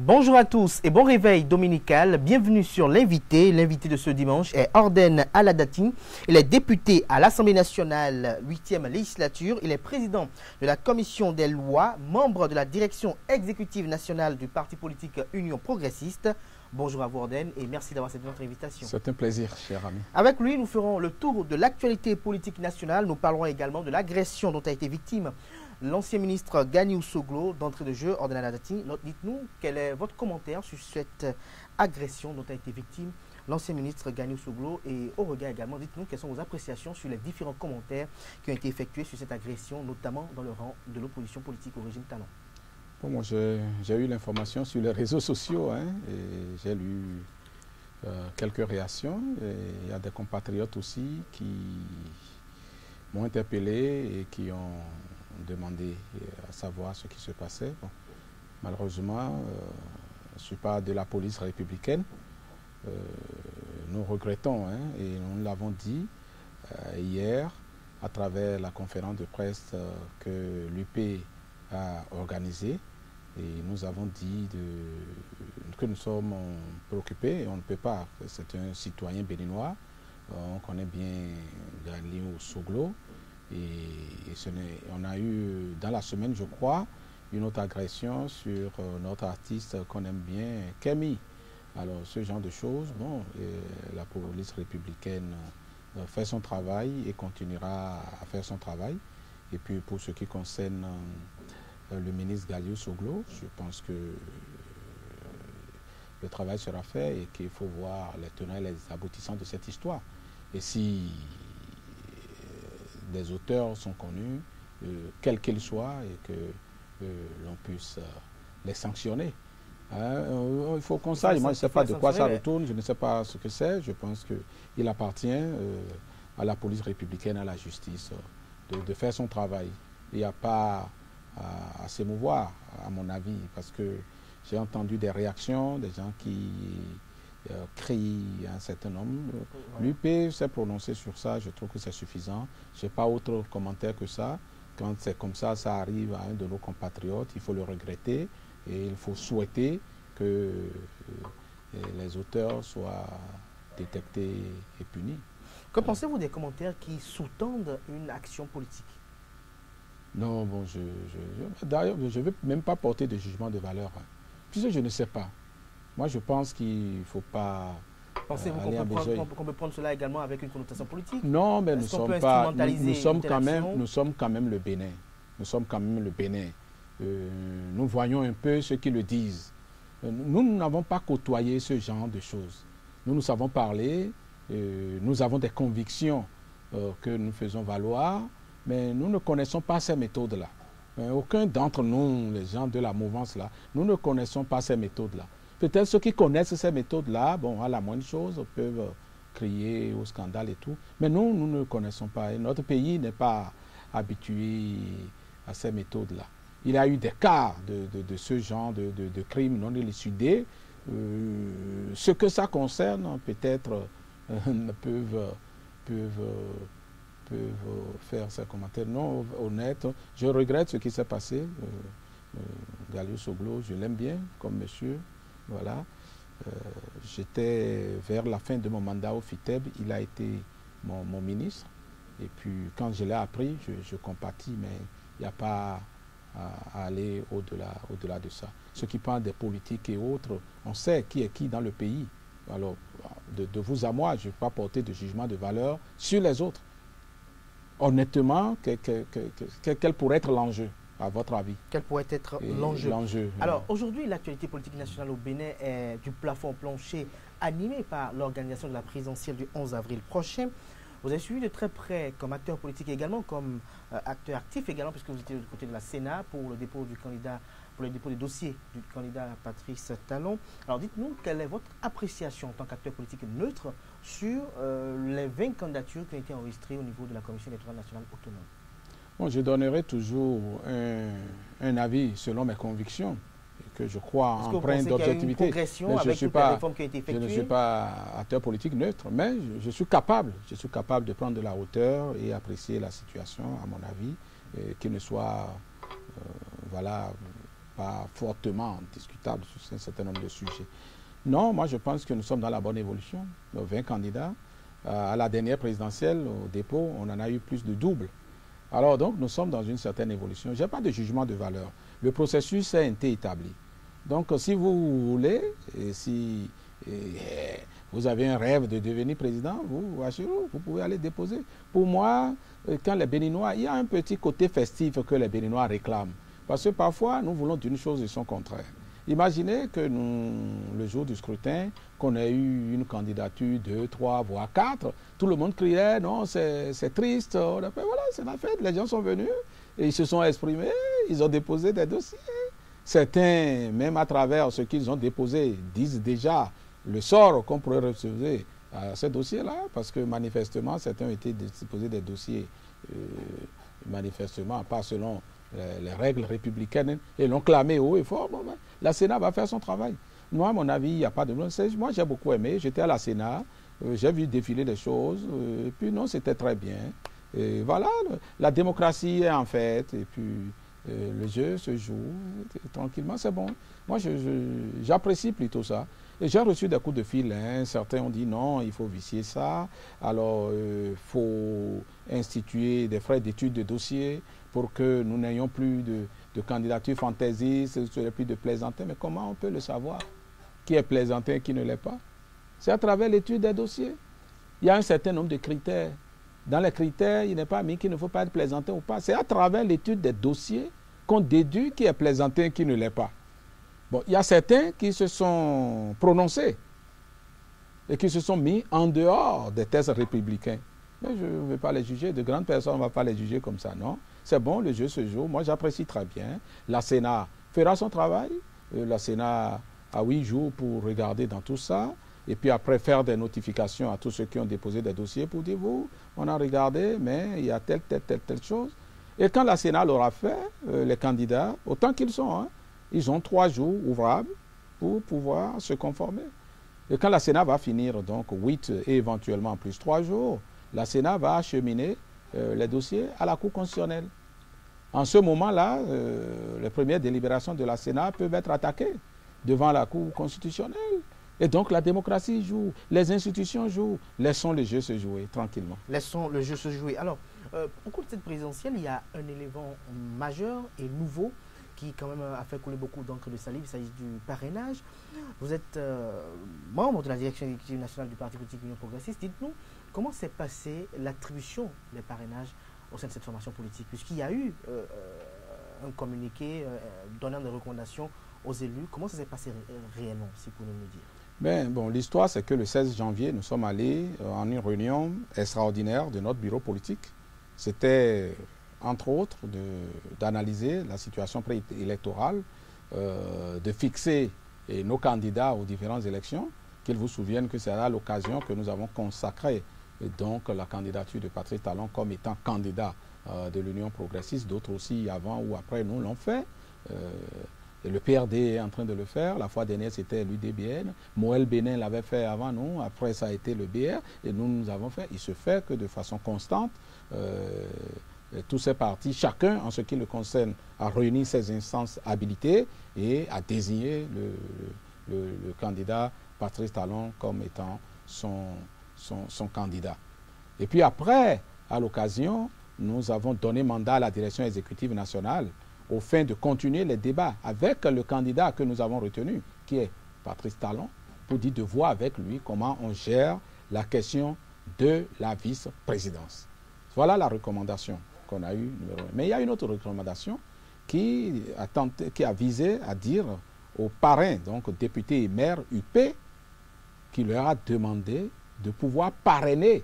Bonjour à tous et bon réveil dominical. Bienvenue sur l'invité. L'invité de ce dimanche est Orden Aladati. Il est député à l'Assemblée nationale 8e législature. Il est président de la commission des lois, membre de la direction exécutive nationale du parti politique Union progressiste. Bonjour à vous Orden et merci d'avoir accepté notre invitation. C'est un plaisir, cher ami. Avec lui, nous ferons le tour de l'actualité politique nationale. Nous parlerons également de l'agression dont a été victime l'ancien ministre Ganiou Soglo. D'entrée de jeu, Orden Aladati, dites-nous quel est votre commentaire sur cette agression dont a été victime l'ancien ministre Ganiou Soglo, et au regard également, dites-nous quelles sont vos appréciations sur les différents commentaires qui ont été effectués sur cette agression, notamment dans le rang de l'opposition politique au régime Talon. Bon, moi, j'ai eu l'information sur les réseaux sociaux, et j'ai lu quelques réactions. Il y a des compatriotes aussi qui m'ont interpellé et qui ont demandé à savoir ce qui se passait. Bon, malheureusement, je ne suis pas de la police républicaine. Nous regrettons, et nous l'avons dit hier à travers la conférence de presse que l'UP a organisée, et nous avons dit que nous sommes préoccupés, et on ne peut pas. C'est un citoyen béninois, on connaît bien Ganiou Soglo. Et on a eu dans la semaine, je crois, une autre agression sur notre artiste qu'on aime bien, Kémy. Alors ce genre de choses, bon, la police républicaine fait son travail et continuera à faire son travail. Et puis pour ce qui concerne le ministre Ganiou Soglo, je pense que le travail sera fait et qu'il faut voir les tenants et les aboutissants de cette histoire. Et si des auteurs sont connus, quels qu'ils soient, et que l'on puisse les sanctionner. Il faut qu'on sache, moi je ne sais pas de quoi ça retourne, je ne sais pas ce que c'est, je pense qu'il appartient à la police républicaine, à la justice, de faire son travail. Il n'y a pas à s'émouvoir, à mon avis, parce que j'ai entendu des réactions, des gens qui crient un certain nombre. L'UP s'est prononcé sur ça, je trouve que c'est suffisant. Je n'ai pas autre commentaire que ça. Quand c'est comme ça, ça arrive à un de nos compatriotes, il faut le regretter et il faut souhaiter que les auteurs soient détectés et punis. Que pensez-vous des commentaires qui sous-tendent une action politique? Non, bon, d'ailleurs, je ne veux même pas porter de jugement de valeur, puisque je ne sais pas. Moi, je pense qu'il ne faut pas. Pensez-vous qu'on peut prendre cela également avec une connotation politique? Non, mais nous sommes quand même le Bénin. Nous sommes quand même le Bénin. Nous voyons un peu ceux qui le disent. Nous n'avons pas côtoyé ce genre de choses. Nous savons parler, nous avons des convictions que nous faisons valoir, mais nous ne connaissons pas ces méthodes-là. Aucun d'entre nous, les gens de la mouvance-là, nous ne connaissons pas ces méthodes-là. Peut-être ceux qui connaissent ces méthodes-là, bon, à la moindre chose, peuvent crier au scandale et tout. Mais nous ne connaissons pas. Et notre pays n'est pas habitué à ces méthodes-là. Il y a eu des cas de ce genre de crimes non élucidés. Ce que ça concerne, peut-être, peuvent faire ces commentaires non honnêtes. Je regrette ce qui s'est passé. Ganiou Soglo, je l'aime bien comme monsieur. Voilà, j'étais vers la fin de mon mandat au FITEB, il a été mon ministre, et puis quand je l'ai appris, je compatis, mais il n'y a pas à aller au-delà de ça. Ce qui parle des politiques et autres, on sait qui est qui dans le pays. Alors, de vous à moi, je ne vais pas porter de jugement de valeur sur les autres. Honnêtement, quel pourrait être l'enjeu? À votre avis? Quel pourrait être l'enjeu? Alors, aujourd'hui, l'actualité politique nationale au Bénin est du plafond au plancher, animée par l'organisation de la présidentielle du 11 avril prochain. Vous avez suivi de très près comme acteur politique également, comme acteur actif également, puisque vous étiez du côté de la Sénat pour le dépôt du candidat, pour le dépôt des dossiers du candidat Patrice Talon. Alors, dites-nous, quelle est votre appréciation en tant qu'acteur politique neutre sur les 20 candidatures qui ont été enregistrées au niveau de la Commission électorale nationale autonome? Bon, je donnerai toujours un avis selon mes convictions, que je crois empreinte d'objectivité. Je ne suis pas acteur politique neutre, mais je suis capable de prendre de la hauteur et apprécier la situation, à mon avis, qu'il ne soit voilà, pas fortement discutable sur un certain nombre de sujets. Non, moi je pense que nous sommes dans la bonne évolution. Nos 20 candidats, à la dernière présidentielle, au dépôt, on en a eu plus de double. Alors donc nous sommes dans une certaine évolution. Je n'ai pas de jugement de valeur. Le processus a été établi. Donc si vous voulez, et si vous avez un rêve de devenir président, vous pouvez aller déposer. Pour moi, quand les Béninois, il y a un petit côté festif que les Béninois réclament. Parce que parfois, nous voulons d'une chose et son contraire. Imaginez que le jour du scrutin, qu'on ait eu une candidature, 2, 3, voire 4, tout le monde criait, non, c'est triste. Voilà, c'est la fête, les gens sont venus, et ils se sont exprimés, ils ont déposé des dossiers. Certains, même à travers ce qu'ils ont déposé, disent déjà le sort qu'on pourrait recevoir à ces dossiers-là, parce que manifestement, certains ont été déposés des dossiers, manifestement, pas selon les règles républicaines, et l'ont clamé haut et fort. Bon, ben, la Sénat va faire son travail. Moi, à mon avis, il n'y a pas de... Moi, j'ai beaucoup aimé. J'étais à la Sénat, j'ai vu défiler des choses, et puis non, c'était très bien. Et voilà, la démocratie est en fait, et puis le jeu se joue tranquillement, c'est bon. Moi, j'apprécie plutôt ça. Et j'ai reçu des coups de fil. Hein. Certains ont dit non, il faut vicier ça. Alors, il faut instituer des frais d'études de dossier pour que nous n'ayons plus de candidatures fantaisistes, plus de plaisantins. Mais comment on peut le savoir? Qui est plaisantin et qui ne l'est pas? C'est à travers l'étude des dossiers. Il y a un certain nombre de critères. Dans les critères, il n'est pas mis qu'il ne faut pas être plaisantin ou pas. C'est à travers l'étude des dossiers qu'on déduit qui est plaisantin et qui ne l'est pas. Bon, il y a certains qui se sont prononcés et qui se sont mis en dehors des tests républicains. Mais je ne vais pas les juger, de grandes personnes, on ne va pas les juger comme ça, non. C'est bon, le jeu se joue, moi j'apprécie très bien. La Sénat fera son travail, la Sénat a 8 jours pour regarder dans tout ça, et puis après faire des notifications à tous ceux qui ont déposé des dossiers pour dire, vous, on a regardé, mais il y a telle chose. Et quand la Sénat l'aura fait, les candidats, autant qu'ils sont, hein, ils ont 3 jours ouvrables pour pouvoir se conformer. Et quand la Sénat va finir, donc 8 et éventuellement plus 3 jours, la Sénat va acheminer les dossiers à la Cour constitutionnelle. En ce moment-là, les premières délibérations de la Sénat peuvent être attaquées devant la Cour constitutionnelle. Et donc la démocratie joue, les institutions jouent. Laissons le jeu se jouer tranquillement. Laissons le jeu se jouer. Alors, au cours de cette présidentielle, il y a un élément majeur et nouveau qui quand même a fait couler beaucoup d'encre de salive. Il s'agit du parrainage. Vous êtes membre de la direction exécutive nationale du Parti politique Union progressiste. Dites-nous, comment s'est passée l'attribution des parrainages au sein de cette formation politique? Puisqu'il y a eu un communiqué donnant des recommandations aux élus. Comment ça s'est passé réellement, si vous pouvez nous le dire? Ben, bon, l'histoire, c'est que le 16 janvier, nous sommes allés en une réunion extraordinaire de notre bureau politique. C'était, entre autres, d'analyser la situation préélectorale, de fixer nos candidats aux différentes élections. Qu'ils vous souviennent que c'est à l'occasion que nous avons consacré donc la candidature de Patrice Talon comme étant candidat de l'Union progressiste. D'autres aussi, avant ou après, nous l'ont fait. Le PRD est en train de le faire. La fois dernière, c'était l'UDBN. Moël Bénin l'avait fait avant nous. Après, ça a été le BR. Et nous avons fait. Il se fait que de façon constante, tous ces partis, chacun, en ce qui le concerne, a réuni ses instances habilitées et a désigné le candidat Patrice Talon comme étant son candidat. Et puis après, à l'occasion, nous avons donné mandat à la direction exécutive nationale au fin de continuer les débats avec le candidat que nous avons retenu, qui est Patrice Talon, pour dire de voir avec lui comment on gère la question de la vice-présidence. Voilà la recommandation qu'on a eue, numéro 1. Mais il y a une autre recommandation qui a visé à dire aux parrains, donc députés et maires UP, qui leur a demandé de pouvoir parrainer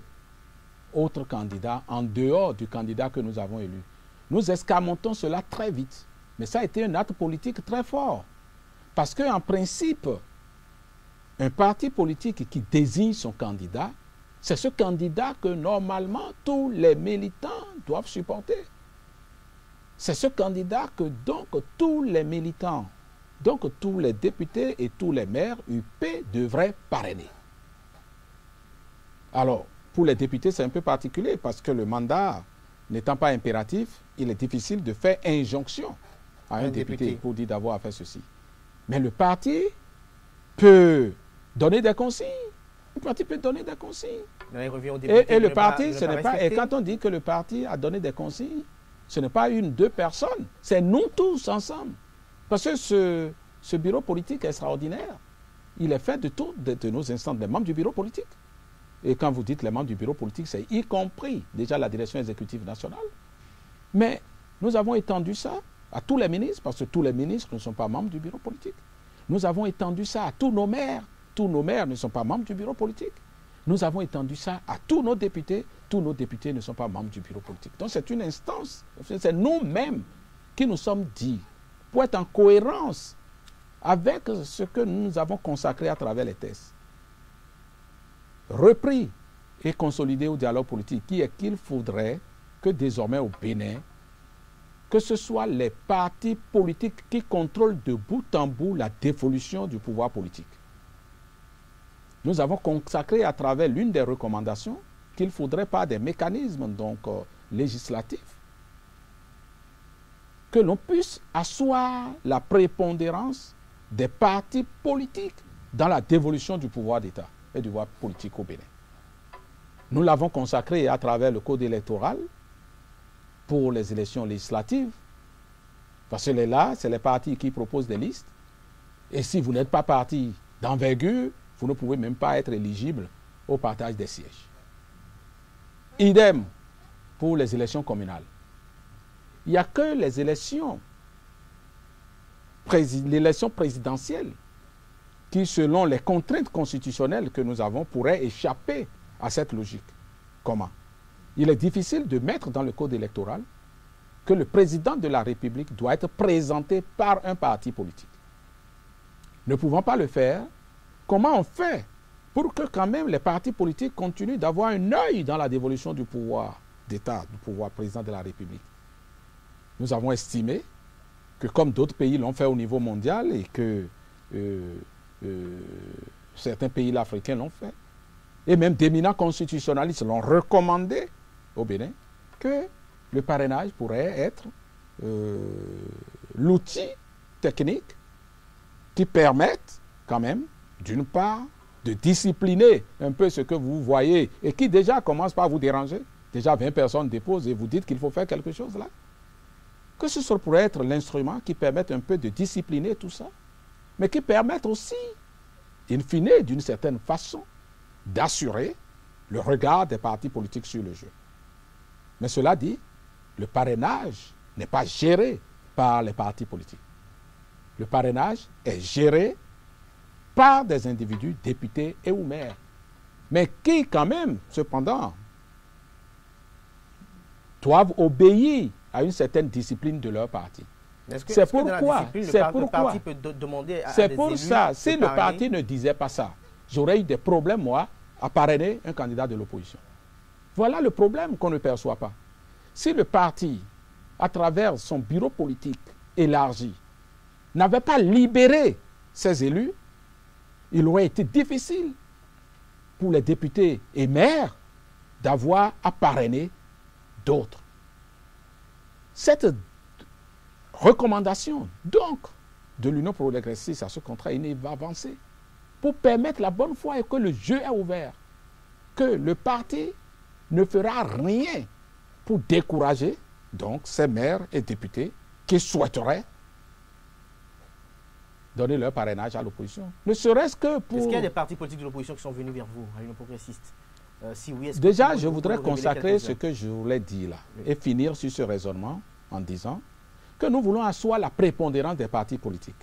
autres candidats en dehors du candidat que nous avons élu. Nous escamontons cela très vite. Mais ça a été un acte politique très fort. Parce qu'en principe, un parti politique qui désigne son candidat, c'est ce candidat que normalement tous les militants doivent supporter. C'est ce candidat que donc tous les militants, donc tous les députés et tous les maires UP devraient parrainer. Alors, pour les députés, c'est un peu particulier parce que le mandat n'étant pas impératif, il est difficile de faire injonction à un député pour dire d'avoir fait ceci. Mais le parti peut donner des consignes. Le parti peut donner des consignes. Et le parti, ce n'est pas... Et quand on dit que le parti a donné des consignes, ce n'est pas une, deux personnes. C'est nous tous ensemble. Parce que ce bureau politique extraordinaire, il est fait de nos instances, des membres du bureau politique. Et quand vous dites les membres du bureau politique, c'est y compris déjà la direction exécutive nationale. Mais nous avons étendu ça à tous les ministres, parce que tous les ministres ne sont pas membres du bureau politique. Nous avons étendu ça à tous nos maires. Tous nos maires ne sont pas membres du bureau politique. Nous avons étendu ça à tous nos députés. Tous nos députés ne sont pas membres du bureau politique. Donc c'est une instance, c'est nous-mêmes qui nous sommes dit, pour être en cohérence avec ce que nous avons consacré à travers les tests, repris et consolidé au dialogue politique, qui est qu'il faudrait que désormais au Bénin, que ce soit les partis politiques qui contrôlent de bout en bout la dévolution du pouvoir politique. Nous avons consacré à travers l'une des recommandations qu'il faudrait pas des mécanismes législatifs, que l'on puisse asseoir la prépondérance des partis politiques dans la dévolution du pouvoir d'État et du pouvoir politique au Bénin. Nous l'avons consacré à travers le code électoral pour les élections législatives, parce que là, c'est les partis qui proposent des listes, et si vous n'êtes pas parti d'envergure, vous ne pouvez même pas être éligible au partage des sièges. Idem pour les élections communales. Il n'y a que les élections, l'élection présidentielle, qui, selon les contraintes constitutionnelles que nous avons, pourrait échapper à cette logique. Comment? Il est difficile de mettre dans le code électoral que le président de la République doit être présenté par un parti politique. Ne pouvant pas le faire, comment on fait pour que quand même les partis politiques continuent d'avoir un œil dans la dévolution du pouvoir d'État, du pouvoir président de la République? Nous avons estimé que comme d'autres pays l'ont fait au niveau mondial et que certains pays africains l'ont fait, et même d'éminents constitutionnalistes l'ont recommandé au Bénin, que le parrainage pourrait être l'outil technique qui permette quand même, d'une part, de discipliner un peu ce que vous voyez et qui déjà commence par vous déranger. Déjà 20 personnes déposent et vous dites qu'il faut faire quelque chose là. Que ce pourrait être l'instrument qui permette un peu de discipliner tout ça, mais qui permette aussi, in fine, d'une certaine façon, d'assurer le regard des partis politiques sur le jeu. Mais cela dit, le parrainage n'est pas géré par les partis politiques. Le parrainage est géré par des individus, députés et ou maires, mais qui quand même, cependant, doivent obéir à une certaine discipline de leur parti. C'est pourquoi, si le parti ne disait pas ça, j'aurais eu des problèmes, moi, à parrainer un candidat de l'opposition. Voilà le problème qu'on ne perçoit pas. Si le parti, à travers son bureau politique élargi, n'avait pas libéré ses élus, il aurait été difficile pour les députés et maires d'avoir à parrainer d'autres. Cette recommandation, donc, de l'Union progressiste à ce contrat, il va avancer pour permettre la bonne foi et que le jeu est ouvert, que le parti ne fera rien pour décourager donc ces maires et députés qui souhaiteraient donner leur parrainage à l'opposition. Ne serait-ce que pour... Est-ce qu'il y a des partis politiques de l'opposition qui sont venus vers vous, à l'Union progressiste? Si oui, déjà, je voudrais consacrer ce que je voulais dire là, et finir sur ce raisonnement en disant que nous voulons asseoir la prépondérance des partis politiques.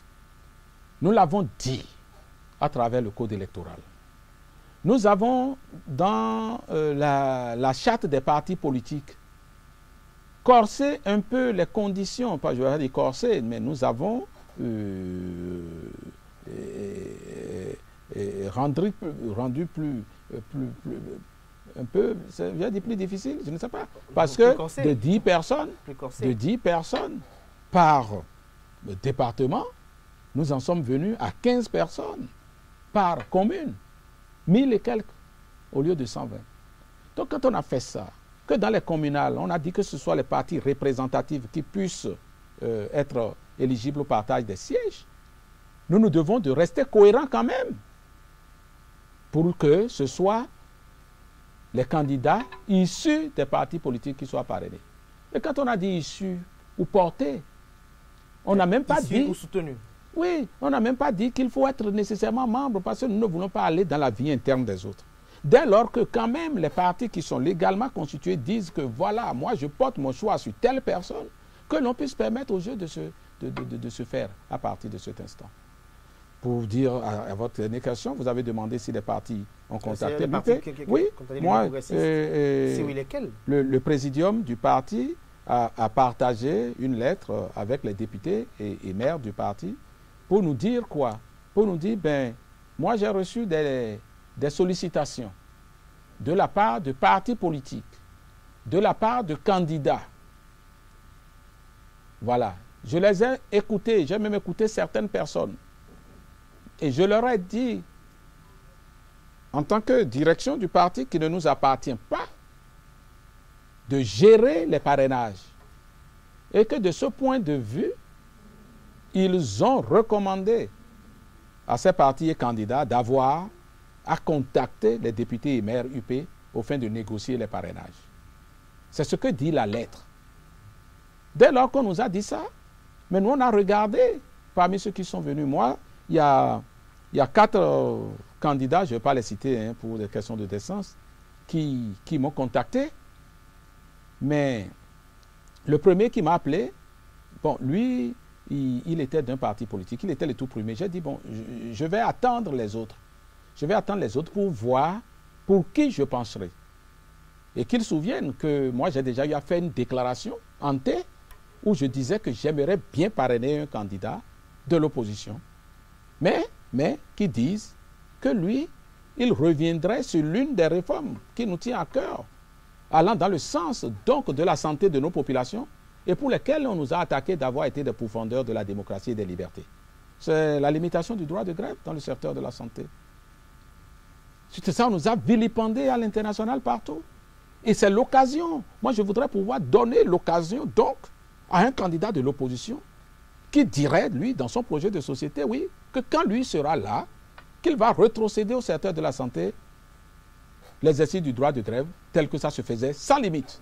Nous l'avons dit à travers le code électoral. Nous avons dans la charte des partis politiques corsé un peu les conditions, pas je vais dire corsé, mais nous avons rendu plus un peu, je vais dire plus difficile, je ne sais pas, parce que de 10 personnes par département, nous en sommes venus à 15 personnes par commune, 1000 et quelques au lieu de 120. Donc quand on a fait ça, que dans les communales, on a dit que ce soit les partis représentatifs qui puissent être éligibles au partage des sièges. Nous devons de rester cohérents quand même pour que ce soit les candidats issus des partis politiques qui soient parrainés. Et quand on a dit issus ou portés, on n'a même pas dit... ou soutenu. Oui, on n'a même pas dit qu'il faut être nécessairement membre parce que nous ne voulons pas aller dans la vie interne des autres. Dès lors que quand même les partis qui sont légalement constitués disent que voilà, moi je porte mon choix sur telle personne, que l'on puisse permettre au jeu de se faire à partir de cet instant. Pour dire à votre dernière question, vous avez demandé si les partis ont contacté l'UP. Oui, moi, c'est oui, lesquels? Le présidium du parti a partagé une lettre avec les députés et maires du parti pour nous dire quoi? Pour nous dire, ben, moi j'ai reçu des sollicitations de la part de partis politiques, de la part de candidats. Voilà. Je les ai écoutés, j'ai même écouté certaines personnes. Et je leur ai dit, en tant que direction du parti qui ne nous appartient pas, de gérer les parrainages. Et que de ce point de vue, ils ont recommandé à ces partis et candidats d'avoir à contacter les députés et maires UP au fin de négocier les parrainages. C'est ce que dit la lettre. Dès lors qu'on nous a dit ça, mais nous on a regardé parmi ceux qui sont venus. Moi, il y a 4 candidats, je ne vais pas les citer hein, pour des questions de décence, qui m'ont contacté. Mais le premier qui m'a appelé, bon, lui, il était d'un parti politique, il était le tout premier. J'ai dit, bon, je vais attendre les autres. Je vais attendre les autres pour voir pour qui je penserai. Et qu'ils se souviennent que moi, j'ai déjà eu à faire une déclaration en thé où je disais que j'aimerais bien parrainer un candidat de l'opposition. Mais qui disent que lui, il reviendrait sur l'une des réformes qui nous tient à cœur, allant dans le sens donc de la santé de nos populations et pour lesquelles on nous a attaqué d'avoir été des pourfendeurs de la démocratie et des libertés. C'est la limitation du droit de grève dans le secteur de la santé. C'est ça, on nous a vilipendés à l'international partout. Et c'est l'occasion. Moi, je voudrais pouvoir donner l'occasion donc à un candidat de l'opposition qui dirait, lui, dans son projet de société, oui, que quand lui sera là, qu'il va rétrocéder au secteur de la santé l'exercice du droit de grève tel que ça se faisait sans limite.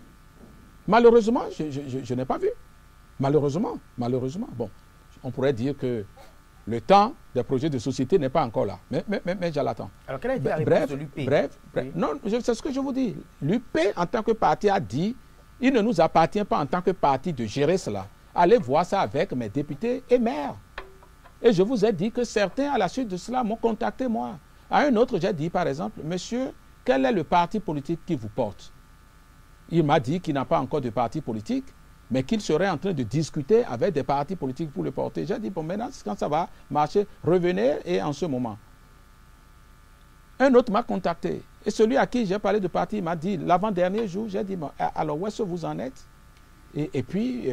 Malheureusement, je n'ai pas vu. Malheureusement. Bon, on pourrait dire que le temps des projets de société n'est pas encore là. Mais je l'attends. Alors, quelle a été la réponse de l'UP? Bref. Oui. Non, c'est ce que je vous dis. L'UP, en tant que parti, a dit, il ne nous appartient pas en tant que parti de gérer cela. Allez voir ça avec mes députés et maires. Et je vous ai dit que certains, à la suite de cela, m'ont contacté, moi. À un autre, j'ai dit, par exemple, monsieur, quel est le parti politique qui vous porte? Il m'a dit qu'il n'a pas encore de parti politique, mais qu'il serait en train de discuter avec des partis politiques pour le porter. J'ai dit, bon, maintenant, quand ça va marcher, revenez et en ce moment. Un autre m'a contacté. Et celui à qui j'ai parlé de parti m'a dit, l'avant-dernier jour, j'ai dit, bon, alors où est-ce que vous en êtes? Et puis,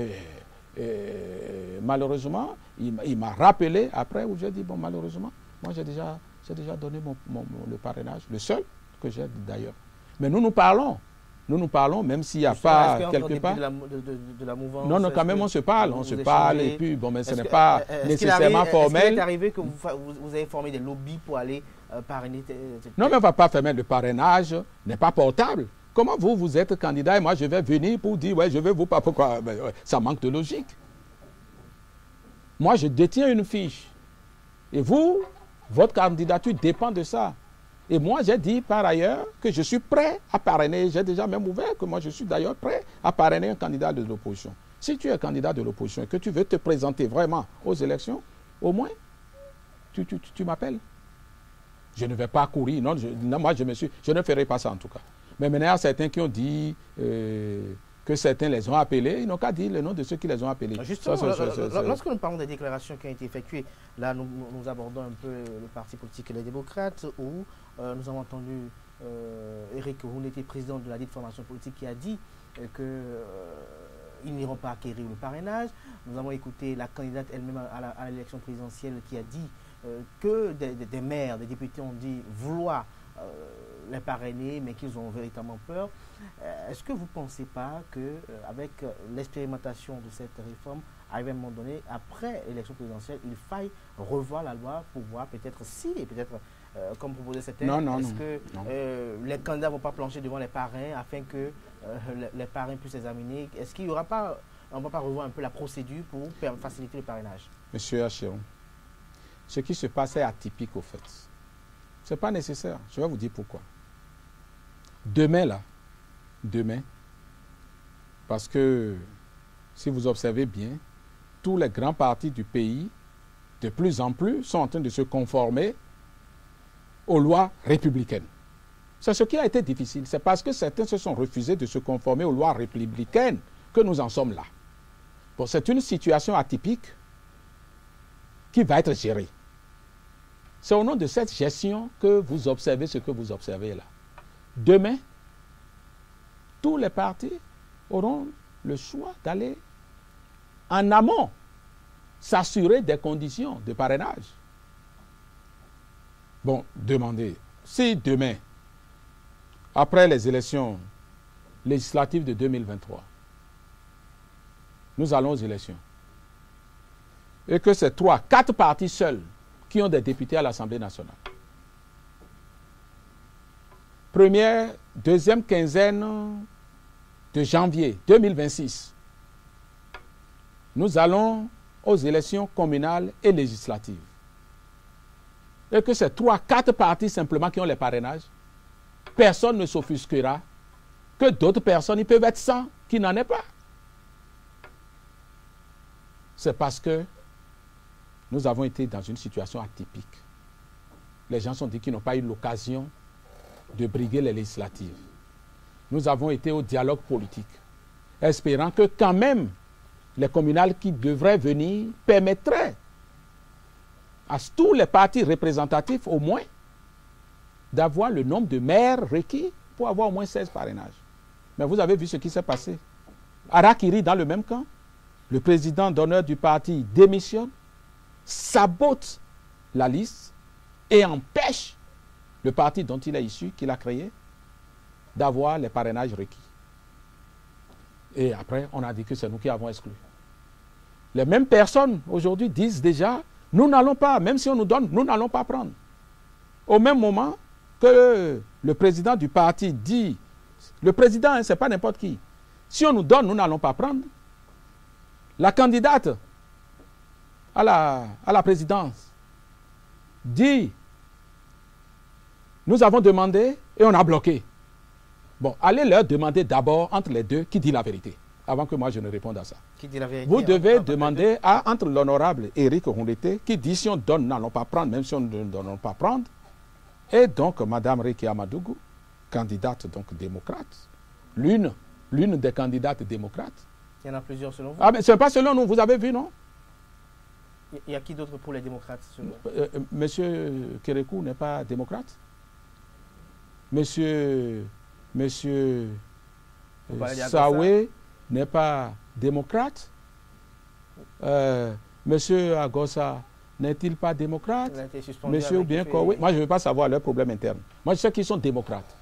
malheureusement, il m'a rappelé après où j'ai dit, bon, malheureusement, moi j'ai déjà donné le parrainage, le seul que j'ai d'ailleurs. Mais nous parlons, même s'il n'y a pas quelque part. De la mouvance, non, quand même on se parle, et puis, bon, mais ce n'est pas nécessairement formel. Est-ce qu'il est arrivé que vous avez formé des lobbies pour aller parrainer? Non, mais on ne va pas faire, le parrainage n'est pas portable. Comment vous êtes candidat et moi je vais venir pour dire, ouais, je vais vous pas pourquoi? Ça manque de logique. Moi, je détiens une fiche. Et vous, votre candidature dépend de ça. Et moi, j'ai dit par ailleurs que je suis prêt à parrainer. J'ai déjà même ouvert que moi, je suis d'ailleurs prêt à parrainer un candidat de l'opposition. Si tu es candidat de l'opposition et que tu veux te présenter vraiment aux élections, au moins, tu m'appelles. Je ne vais pas courir. Non, moi, je ne ferai pas ça en tout cas. Mais maintenant, il y a certains qui ont dit que certains les ont appelés. Ils n'ont qu'à dire le nom de ceux qui les ont appelés. Justement, lorsque nous parlons des déclarations qui ont été effectuées, là, nous abordons un peu le parti politique et les démocrates, où nous avons entendu Éric Rouneté, président de la dite formation politique, qui a dit qu'ils n'iront pas acquérir le parrainage. Nous avons écouté la candidate elle-même à l'élection présidentielle qui a dit que des maires, des députés ont dit vouloir les parrainer, mais qu'ils ont véritablement peur. Est-ce que vous ne pensez pas qu'avec l'expérimentation de cette réforme, à un moment donné, après l'élection présidentielle, il faille revoir la loi pour voir peut-être si, et peut-être comme proposé c'était, est-ce que les candidats ne vont pas plancher devant les parrains afin que les parrains puissent examiner? Est-ce qu'il n'y aura pas, on ne va pas revoir un peu la procédure pour faciliter le parrainage? Monsieur Acheron, ce qui se passe est atypique au fait. Ce n'est pas nécessaire. Je vais vous dire pourquoi. Demain, parce que si vous observez bien, tous les grands partis du pays, de plus en plus, sont en train de se conformer aux lois républicaines. C'est ce qui a été difficile. C'est parce que certains se sont refusés de se conformer aux lois républicaines que nous en sommes là. Bon, c'est une situation atypique qui va être gérée. C'est au nom de cette gestion que vous observez ce que vous observez là. Demain, tous les partis auront le choix d'aller en amont s'assurer des conditions de parrainage. Bon, demandez, si demain, après les élections législatives de 2023, nous allons aux élections, et que c'est 3-4 partis seuls qui ont des députés à l'Assemblée nationale. Première, deuxième quinzaine de janvier 2026, nous allons aux élections communales et législatives. Et que c'est 3-4 partis simplement qui ont les parrainages, personne ne s'offusquera que d'autres personnes, ils peuvent être 100 qui n'en aient pas. C'est parce que nous avons été dans une situation atypique. Les gens sont dit qu'ils n'ont pas eu l'occasion de briguer les législatives. Nous avons été au dialogue politique, espérant que quand même les communales qui devraient venir permettraient à tous les partis représentatifs au moins d'avoir le nombre de maires requis pour avoir au moins 16 parrainages. Mais vous avez vu ce qui s'est passé. Harakiri dans le même camp, le président d'honneur du parti démissionne, sabote la liste et empêche le parti dont il est issu, qu'il a créé, d'avoir les parrainages requis. Et après, on a dit que c'est nous qui avons exclu. Les mêmes personnes aujourd'hui disent déjà, nous n'allons pas, même si on nous donne, nous n'allons pas prendre. Au même moment que le président du parti dit, le président, hein, ce n'est pas n'importe qui, si on nous donne, nous n'allons pas prendre, la candidate à la présidence dit, nous avons demandé et on a bloqué. Bon, allez leur demander d'abord entre les deux qui dit la vérité, avant que moi je ne réponde à ça. Qui dit la vérité? Vous devez demander entre l'honorable Éric Rondeté, qui dit si on donne, nous n'allons pas prendre, même si on ne donne pas prendre, et donc Mme Riki Amadougou, candidate donc démocrate, l'une des candidates démocrates. Il y en a plusieurs selon vous? Ah, mais ce n'est pas selon nous, vous avez vu, non? Il y a qui d'autre pour les démocrates selon vous? Monsieur Kérékou n'est pas démocrate? Monsieur Saoué n'est pas démocrate? Monsieur Agossa n'est-il pas démocrate? Monsieur Obienko, moi je ne veux pas savoir leurs problèmes internes. Moi je sais qu'ils sont démocrates.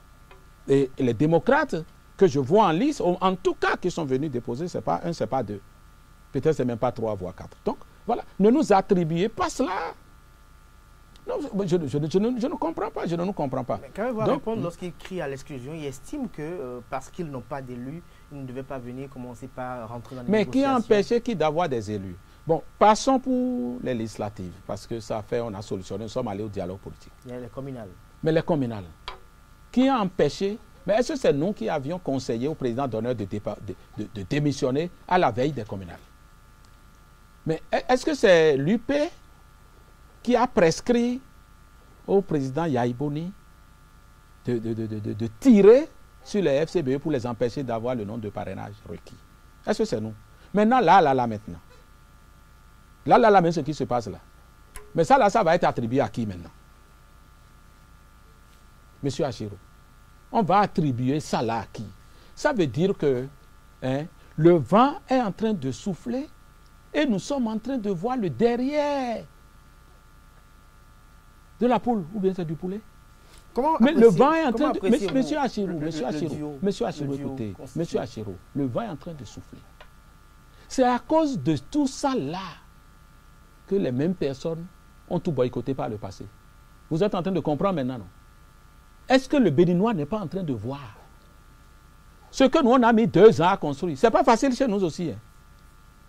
Et les démocrates que je vois en liste, en tout cas qui sont venus déposer, ce n'est pas un, ce n'est pas deux. Peut-être ce n'est même pas 3 voire 4. Donc voilà, ne nous attribuez pas cela. Non, je ne comprends pas, je ne nous comprends pas. Mais quand même, répondre lorsqu'il crie à l'exclusion, il estime que parce qu'ils n'ont pas d'élus, ils ne devaient pas venir commencer par rentrer dans les négociations. Mais qui a empêché qui d'avoir des élus? Bon, passons pour les législatives, parce que ça fait, on a solutionné, nous sommes allés au dialogue politique. Il y a les communales. Mais les communales, qui a empêché? Mais est-ce que c'est nous qui avions conseillé au président d'honneur de démissionner à la veille des communales? Mais est-ce que c'est l'UP qui a prescrit au président Yaïbouni de tirer sur les FCBE pour les empêcher d'avoir le nombre de parrainages requis? Est-ce que c'est nous? Maintenant, maintenant. Là, ce qui se passe là. Mais ça, ça va être attribué à qui maintenant? Monsieur Achiro, on va attribuer ça là à qui? Ça veut dire que le vent est en train de souffler et nous sommes en train de voir le derrière de la poule, ou bien c'est du poulet? Mais le vent est en train de... Monsieur Achirou, écoutez, Monsieur Achirou, le vent est en train de souffler. C'est à cause de tout ça là que les mêmes personnes ont tout boycotté par le passé. Vous êtes en train de comprendre maintenant, non? Est-ce que le Béninois n'est pas en train de voir ce que nous, on a mis 2 ans à construire? Ce n'est pas facile chez nous aussi. Hein.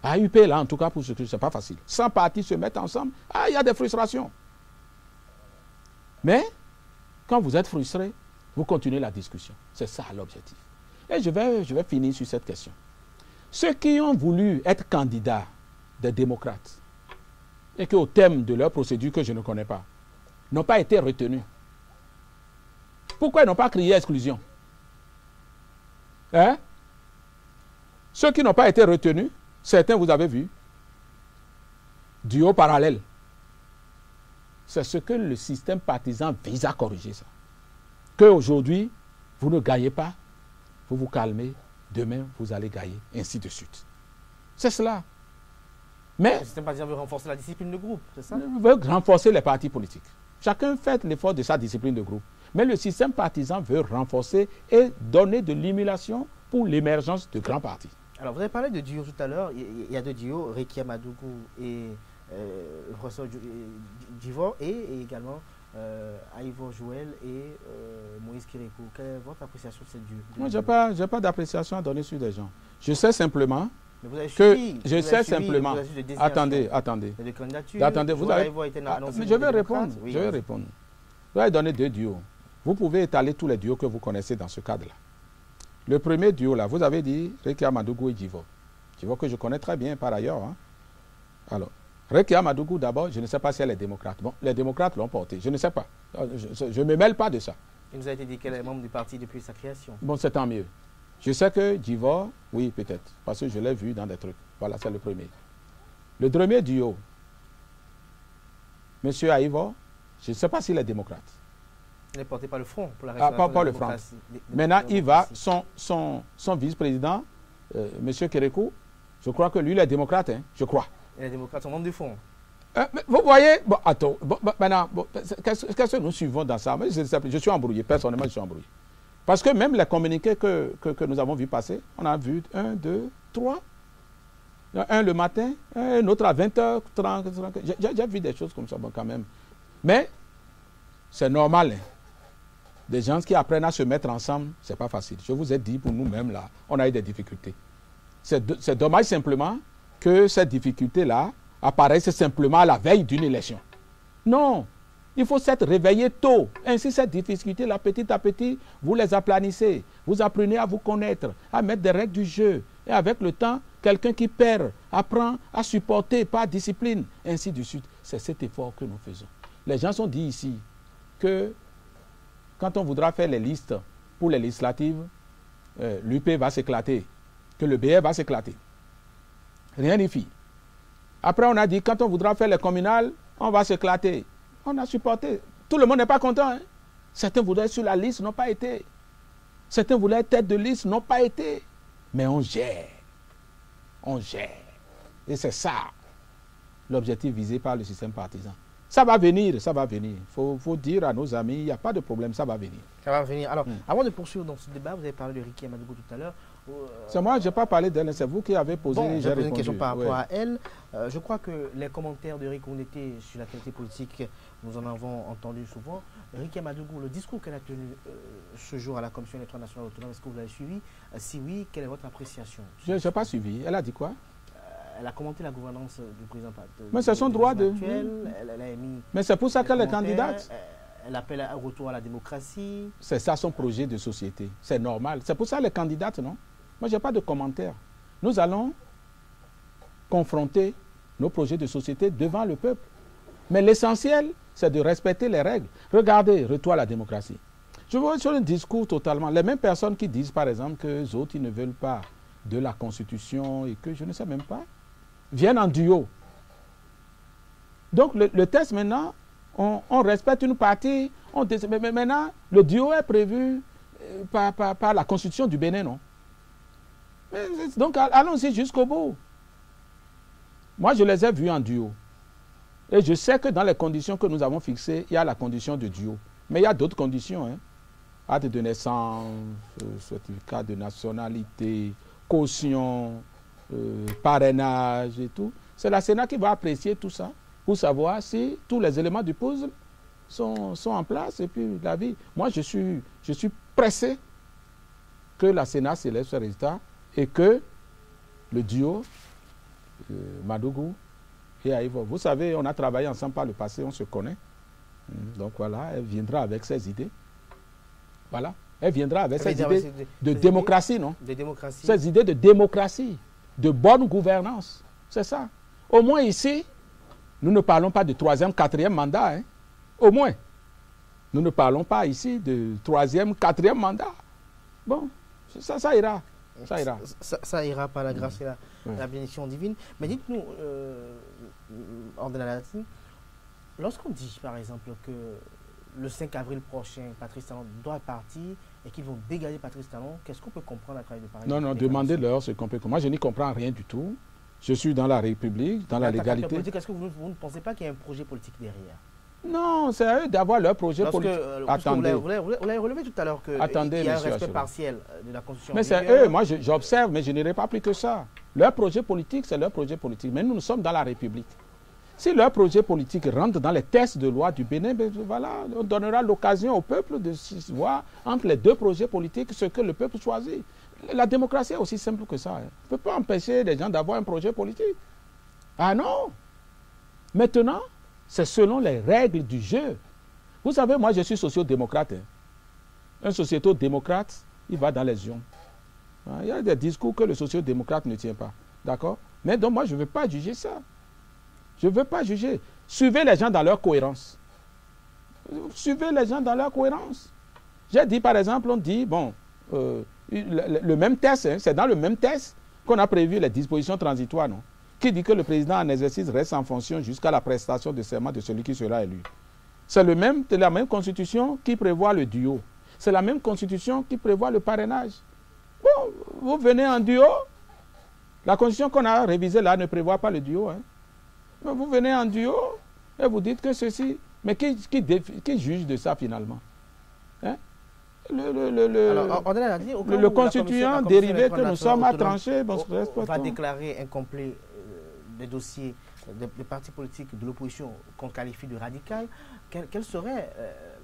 À UP, là, en tout cas, pour ce que ce n'est pas facile. 100 partis se mettent ensemble, il y a des frustrations. Mais, quand vous êtes frustré, vous continuez la discussion. C'est ça l'objectif. Et je vais finir sur cette question. Ceux qui ont voulu être candidats des démocrates, et qui, au thème de leur procédure que je ne connais pas, n'ont pas été retenus. Pourquoi ils n'ont pas crié exclusion? Hein? Ceux qui n'ont pas été retenus, certains vous avez vu, duo parallèle. C'est ce que le système partisan vise à corriger ça. Qu'aujourd'hui, vous ne gagnez pas, vous vous calmez, demain vous allez gagner, ainsi de suite. C'est cela. Mais le système partisan veut renforcer la discipline de groupe, c'est ça? Il veut renforcer les partis politiques. Chacun fait l'effort de sa discipline de groupe. Mais le système partisan veut renforcer et donner de l'émulation pour l'émergence de grands partis. Alors, vous avez parlé de duo tout à l'heure. Il y a 2 duos, Rekia Madougou et le professeur Djivo, et également Aïvo Joël et Moïse Kérékou. Quelle est votre appréciation de cette duo? Moi, je n'ai pas d'appréciation à donner sur des gens. Je sais simplement vous avez que suivi, je sais simplement. Attendez. Vous avez, je vais répondre. Oui, je vais répondre. Vous avez donné 2 duos. Vous pouvez étaler tous les duos que vous connaissez dans ce cadre-là. Le premier duo, là, vous avez dit Rekia Madougou et Djivo. Djivo que je connais très bien par ailleurs. Hein. Alors, Rekia Madougou, d'abord, je ne sais pas si elle est démocrate. Bon, les démocrates l'ont porté. Je ne sais pas. Je ne me mêle pas de ça. Il nous a été dit qu'elle est membre du parti depuis sa création. Bon, c'est tant mieux. Je sais que Djivo, oui, peut-être, parce que je l'ai vu dans des trucs. Voilà, c'est le premier. Le premier duo, M. Aïvo, je ne sais pas s'il est démocrate. Il est porté par le Front pour la restauration de la démocratie. Maintenant, il va, son vice-président, M. Kérékou, je crois que lui, il est démocrate, hein, je crois. Et les démocrates sont membres du Front. Vous voyez, bon, attends, maintenant, qu'est-ce que nous suivons dans ça? Je suis embrouillé, personnellement, je suis embrouillé. Parce que même les communiqués que nous avons vu passer, on a vu 1, 2, 3. Un le matin, un autre à 20h30. J'ai vu des choses comme ça, bon, quand même. Mais c'est normal. Hein. Des gens qui apprennent à se mettre ensemble, ce n'est pas facile. Je vous ai dit, pour nous-mêmes, là, on a eu des difficultés. C'est dommage simplement que ces difficultés-là apparaissent simplement à la veille d'une élection. Non. Il faut s'être réveillé tôt. Ainsi, ces difficultés-là, petit à petit, vous les aplanissez. Vous apprenez à vous connaître, à mettre des règles du jeu. Et avec le temps, quelqu'un qui perd apprend à supporter par discipline, ainsi de suite. C'est cet effort que nous faisons. Les gens sont dit ici que quand on voudra faire les listes pour les législatives, l'UP va s'éclater, que le BR va s'éclater. Rien n'y fit. Après, on a dit quand on voudra faire les communales, on va s'éclater. On a supporté. Tout le monde n'est pas content. Hein? Certains voulaient être sur la liste, n'ont pas été. Certains voulaient être tête de liste, n'ont pas été. Mais on gère. On gère. Et c'est ça l'objectif visé par le système partisan. Ça va venir, ça va venir. Il faut dire à nos amis, il n'y a pas de problème, ça va venir. Ça va venir. Alors, avant de poursuivre dans ce débat, vous avez parlé de Rekia Madougou tout à l'heure. C'est moi, je n'ai pas parlé d'elle, c'est vous qui avez posé, j'ai répondu. Une question par rapport à elle. Je crois que les commentaires de Rick Ondete sur la qualité politique, nous en avons entendu souvent. Rekia Madougou, le discours qu'elle a tenu ce jour à la Commission électorale nationale autonome, est-ce que vous l'avez suivi? Si oui, quelle est votre appréciation? Je n'ai pas suivi. Elle a dit quoi? Elle a commenté la gouvernance du président. Mais c'est son droit de... Elle a émis... Mais c'est pour ça qu'elle est candidate. Elle appelle à un retour à la démocratie. C'est ça son projet de société. C'est normal. C'est pour ça qu'elle est candidate, non? Moi, je n'ai pas de commentaire. Nous allons confronter nos projets de société devant le peuple. Mais l'essentiel, c'est de respecter les règles. Regardez, retour à la démocratie. Je vois sur un discours totalement... Les mêmes personnes qui disent, par exemple, que les autres, ils ne veulent pas de la Constitution et que je ne sais même pas, viennent en duo. Donc, le test, maintenant, on respecte une partie, mais maintenant, le duo est prévu par la Constitution du Bénin, non? Donc, allons-y jusqu'au bout. Moi, je les ai vus en duo. Et je sais que dans les conditions que nous avons fixées, il y a la condition de duo. Mais il y a d'autres conditions. Hein. Acte de naissance, certificat de nationalité, caution, parrainage et tout. C'est la Sénat qui va apprécier tout ça pour savoir si tous les éléments du puzzle sont en place et puis la vie. Moi, je suis pressé que la Sénat s'élève ce résultat et que le duo Madougou et Aïvo, vous savez, on a travaillé ensemble par le passé, on se connaît. Donc voilà, elle viendra avec ses idées. Voilà, elle viendra avec ses idées de démocratie, non? De démocratie. Ses idées de démocratie, de bonne gouvernance. C'est ça. Au moins ici, nous ne parlons pas de 3e, 4e mandat. Hein. Au moins. Nous ne parlons pas ici de 3e, 4e mandat. Bon, ça ira. Ça ira. Ça ira par la grâce et la bénédiction divine. Mais dites-nous, lorsqu'on dit par exemple que le 5 avril prochain, Patrice Talon doit partir et qu'ils vont dégager Patrice Talon, qu'est-ce qu'on peut comprendre à travers le pareil? Non, demandez-leur ce qu'on peut comprendre. Moi, je n'y comprends rien du tout. Je suis dans la République, dans la légalité. Est-ce que vous ne pensez pas qu'il y a un projet politique derrière? Non, c'est à eux d'avoir leur projet politique. Attendez. Vous l'avez relevé tout à l'heure qu'il y a un respect partiel de la Constitution. Mais c'est eux, moi j'observe, mais je n'irai pas plus que ça. Leur projet politique, c'est leur projet politique. Mais nous sommes dans la République. Si leur projet politique rentre dans les textes de loi du Bénin, ben voilà, on donnera l'occasion au peuple de voir entre les deux projets politiques ce que le peuple choisit. La démocratie est aussi simple que ça. Hein. On ne peut pas empêcher les gens d'avoir un projet politique. Ah non! Maintenant, c'est selon les règles du jeu. Vous savez, moi, je suis sociodémocrate. Hein. Un sociéto-démocrate, il va dans les urnes. Il y a des discours que le sociodémocrate ne tient pas. D'accord? Mais donc, moi, je ne veux pas juger ça. Je ne veux pas juger. Suivez les gens dans leur cohérence. Suivez les gens dans leur cohérence. J'ai dit, par exemple, on dit, bon, le même test, hein, c'est dans le même test qu'on a prévu les dispositions transitoires, non? Qui dit que le président en exercice reste en fonction jusqu'à la prestation de serment de celui qui sera élu. C'est la même constitution qui prévoit le duo. C'est la même constitution qui prévoit le parrainage. Bon, vous venez en duo. La constitution qu'on a révisée là ne prévoit pas le duo. Hein. Mais vous venez en duo et vous dites que ceci... Mais qui juge de ça finalement? Hein? Le constituant dérivé que nous sommes à trancher... On va déclarer incomplet des dossiers des partis politiques de l'opposition qu'on qualifie de radical. Quel serait...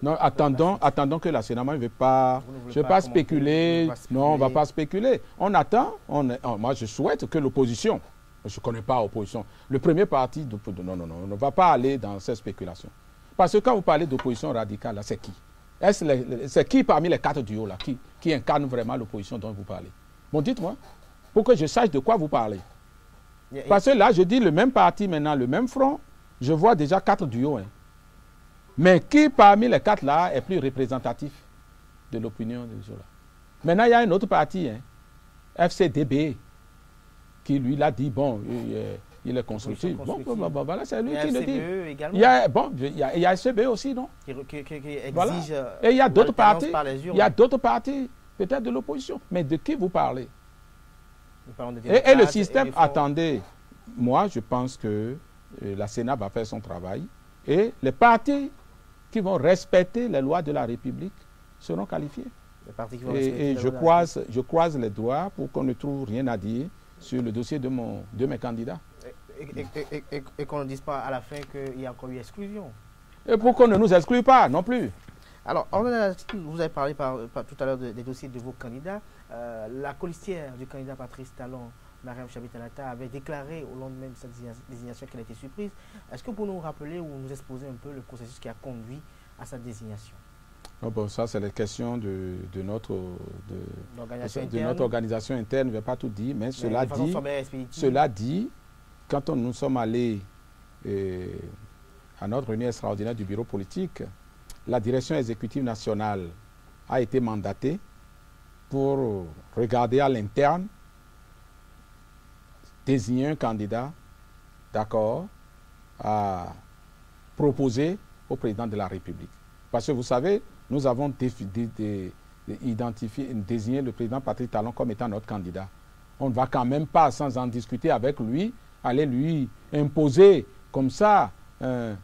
non, attendons que la Sénat ne veut pas... Je ne vais pas spéculer. Non, on ne va pas spéculer. On attend. Moi, je souhaite que l'opposition... Je ne connais pas l'opposition. Le premier parti... Non, on ne va pas aller dans ces spéculations. Parce que quand vous parlez d'opposition radicale, c'est qui? C'est qui parmi les 4 duos là qui incarne vraiment l'opposition dont vous parlez? Bon, dites-moi, pour que je sache de quoi vous parlez. Parce que là, je dis le même parti maintenant, le même front, je vois déjà 4 duos. Hein. Mais qui parmi les 4 là est plus représentatif de l'opinion de ceux-là? Maintenant, il y a un autre parti, hein, FCDB, qui lui l'a dit, bon, il est constructif. Bon, voilà, c'est lui qui le dit. Il y a SCB aussi, non? Qui exige voilà. Et il y a d'autres partis. Il y a d'autres partis, peut-être de l'opposition. Mais de qui vous parlez? Et le système, attendez, moi je pense que la Sénat va faire son travail et les partis qui vont respecter les lois de la République seront qualifiés. Et je croise les doigts pour qu'on ne trouve rien à dire sur le dossier de mes candidats. Et qu'on ne dise pas à la fin qu'il y a encore eu exclusion. Et pour qu'on ne nous exclue pas non plus. Alors, vous avez parlé tout à l'heure des dossiers de vos candidats. La colistière du candidat Patrice Talon, Mariam Chabi-Talata, avait déclaré au lendemain de cette désignation qu'elle a été surprise. Est-ce que vous pouvez nous rappeler ou nous exposer un peu le processus qui a conduit à sa désignation? Oh bon, ça, c'est les questions de notre organisation interne. Je ne vais pas tout dire, mais cela dit, quand nous sommes allés à notre réunion extraordinaire du bureau politique, la direction exécutive nationale a été mandatée pour regarder à l'interne, désigner un candidat, d'accord, à proposer au président de la République. Parce que vous savez, nous avons désigné le président Patrice Talon comme étant notre candidat. On ne va quand même pas, sans en discuter avec lui, aller lui imposer comme ça un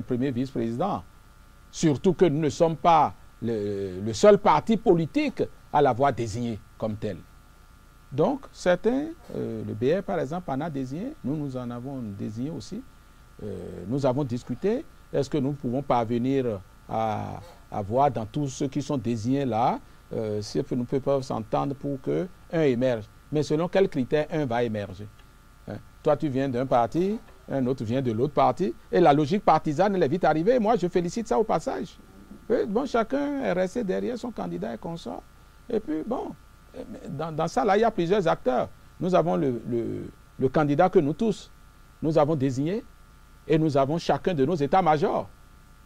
premier vice-président. Surtout que nous ne sommes pas le seul parti politique à l'avoir désigné comme tel. Donc, certains, le BR par exemple en a désigné, nous en avons désigné aussi. Nous avons discuté, est-ce que nous pouvons parvenir à voir dans tous ceux qui sont désignés là, si nous pouvons s'entendre pour qu'un émerge. Mais selon quels critères un va émerger? Toi, tu viens d'un parti, un autre vient de l'autre parti, et la logique partisane, elle est vite arrivée. Moi, je félicite ça au passage. Bon, chacun est resté derrière son candidat et consort. Et puis, bon, dans ça, là, il y a plusieurs acteurs. Nous avons le candidat que nous tous, nous avons désigné, et nous avons chacun de nos états-majors,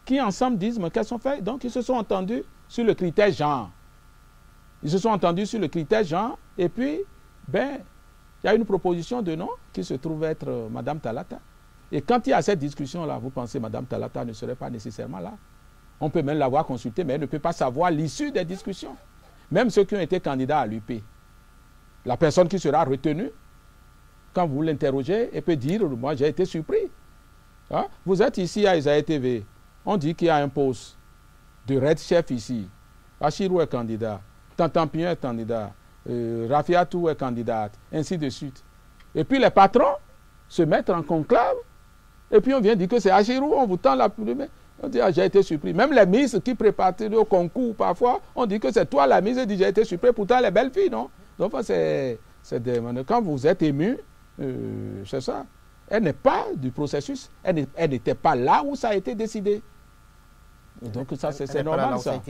qui ensemble disent, mais qu'elles sont faites? Donc, ils se sont entendus sur le critère genre. Ils se sont entendus sur le critère genre, et puis, ben, il y a une proposition de nom qui se trouve être Mme Talata. Et quand il y a cette discussion-là, vous pensez que Mme Talata ne serait pas nécessairement là. On peut même l'avoir consultée, mais elle ne peut pas savoir l'issue des discussions. Même ceux qui ont été candidats à l'UP. La personne qui sera retenue, quand vous l'interrogez, elle peut dire, moi j'ai été surpris. Hein? Vous êtes ici à Isaïe TV. On dit qu'il y a un poste de Red Chef ici. Achirou est candidat. Tantampion est candidat. Rafiatou est candidate. Ainsi de suite. Et puis les patrons se mettent en conclave. Et puis on vient dire que c'est Achirou. On vous tend la plume. On dit, ah, j'ai été surpris. Même les ministres qui préparent au concours, parfois, on dit que c'est toi la ministre, dit j'ai été surpris. Pourtant, les belles filles, non? Donc, quand vous êtes ému, c'est ça. Elle n'est pas du processus. Elle n'était pas là où ça a été décidé. Donc, ça, c'est normal, ça.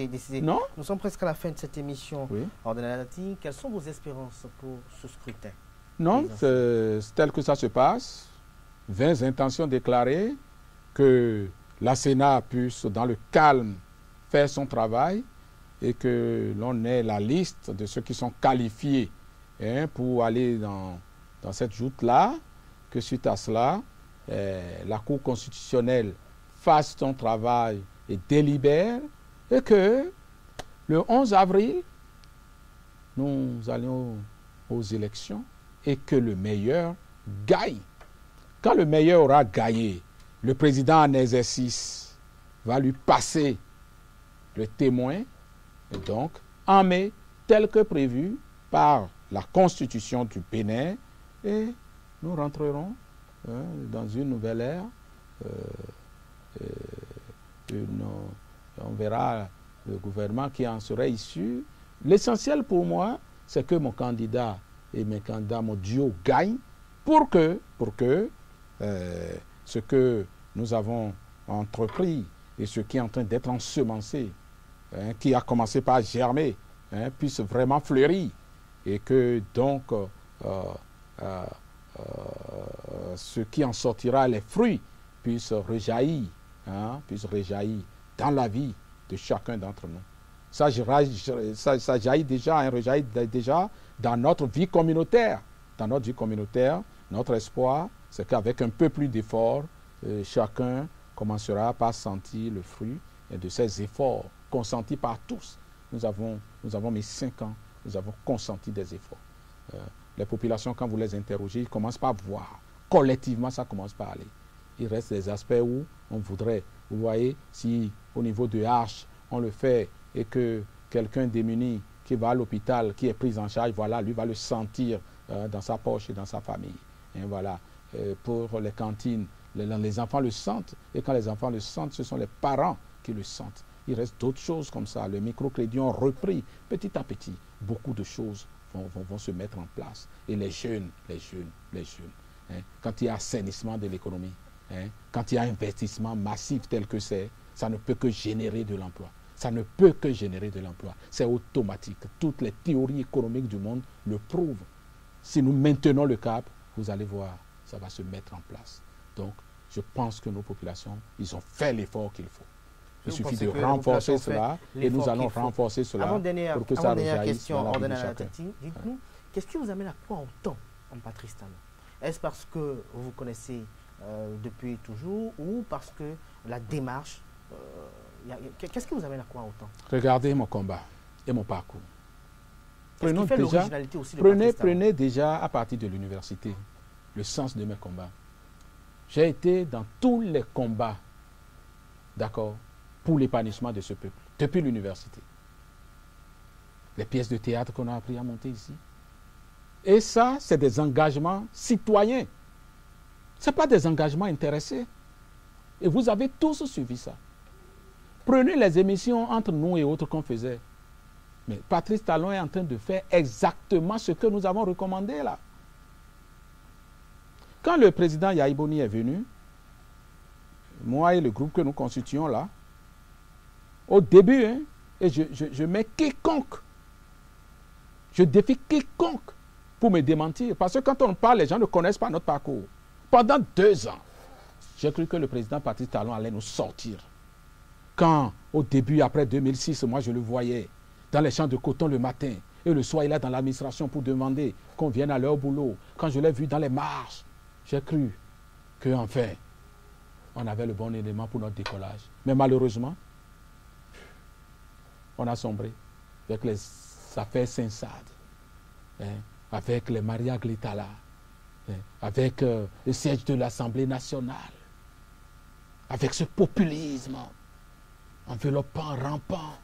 Non? Nous sommes presque à la fin de cette émission. Oui. Ordonnati, quelles sont vos espérances pour ce scrutin? Non, c'est tel que ça se passe. 20 intentions déclarées, que la Sénat puisse, dans le calme, faire son travail et que l'on ait la liste de ceux qui sont qualifiés pour aller dans cette joute-là, que suite à cela, la Cour constitutionnelle fasse son travail et délibère, et que le 11 avril, nous allions aux élections et que le meilleur gagne. Quand le meilleur aura gagné, le président en exercice va lui passer le témoin, et donc en mai, tel que prévu par la Constitution du Bénin, et nous rentrerons dans une nouvelle ère. On verra le gouvernement qui en serait issu. L'essentiel pour moi, c'est que mon candidat et mes candidats, mon duo, gagnent pour que ce que nous avons entrepris et ce qui est en train d'être ensemencé, qui a commencé par germer, puisse vraiment fleurir et que donc ce qui en sortira, les fruits, puisse rejaillir dans la vie de chacun d'entre nous. Ça jaillit déjà, rejaillit déjà dans notre vie communautaire. Dans notre vie communautaire, notre espoir, c'est qu'avec un peu plus d'efforts, chacun commencera par sentir le fruit de ces efforts consentis par tous. Nous avons mis 5 ans, nous avons consenti des efforts. Les populations, quand vous les interrogez, ils commencent par voir. Collectivement, ça commence par aller. Il reste des aspects où on voudrait, vous voyez, si au niveau de H, on le fait et que quelqu'un démuni qui va à l'hôpital, qui est pris en charge, voilà, lui va le sentir dans sa poche et dans sa famille. Et voilà. Pour les cantines, les enfants le sentent, et quand les enfants le sentent, ce sont les parents qui le sentent. Il reste d'autres choses comme ça. Le microcrédit ont repris petit à petit. Beaucoup de choses vont se mettre en place. Et les jeunes, quand il y a assainissement de l'économie, quand il y a investissement massif tel que c'est, ça ne peut que générer de l'emploi. Ça ne peut que générer de l'emploi. C'est automatique. Toutes les théories économiques du monde le prouvent. Si nous maintenons le cap, vous allez voir, ça va se mettre en place. Donc, je pense que nos populations, ils ont fait l'effort qu'il faut. Il suffit de renforcer cela et nous allons renforcer cela pour que ça rejaillisse dans la vie de chacun. Dites-nous, qu'est-ce qui vous amène à croire autant en Patrice Talon? Est-ce parce que vous connaissez depuis toujours ou parce que la démarche... qu'est-ce qui vous amène à croire autant? Regardez mon combat et mon parcours. Prenez déjà à partir de l'université le sens de mes combats. J'ai été dans tous les combats, d'accord, pour l'épanouissement de ce peuple, depuis l'université. Les pièces de théâtre qu'on a appris à monter ici. Et ça, c'est des engagements citoyens. Ce n'est pas des engagements intéressés. Et vous avez tous suivi ça. Prenez les émissions entre nous et autres qu'on faisait. Mais Patrice Talon est en train de faire exactement ce que nous avons recommandé là. Quand le président Yahi Boni est venu, moi et le groupe que nous constituons là, au début, hein, et je mets quiconque, je défie quiconque pour me démentir. Parce que quand on parle, les gens ne connaissent pas notre parcours. Pendant 2 ans, j'ai cru que le président Patrice Talon allait nous sortir. Quand, au début, après 2006, moi je le voyais dans les champs de coton le matin, et le soir il est dans l'administration pour demander qu'on vienne à leur boulot. Quand je l'ai vu dans les marches, j'ai cru qu'enfin, on avait le bon élément pour notre décollage. Mais malheureusement, on a sombré avec les affaires Saint-Sade, hein, avec les Maria Glitala, hein, avec le siège de l'Assemblée nationale, avec ce populisme enveloppant, rampant.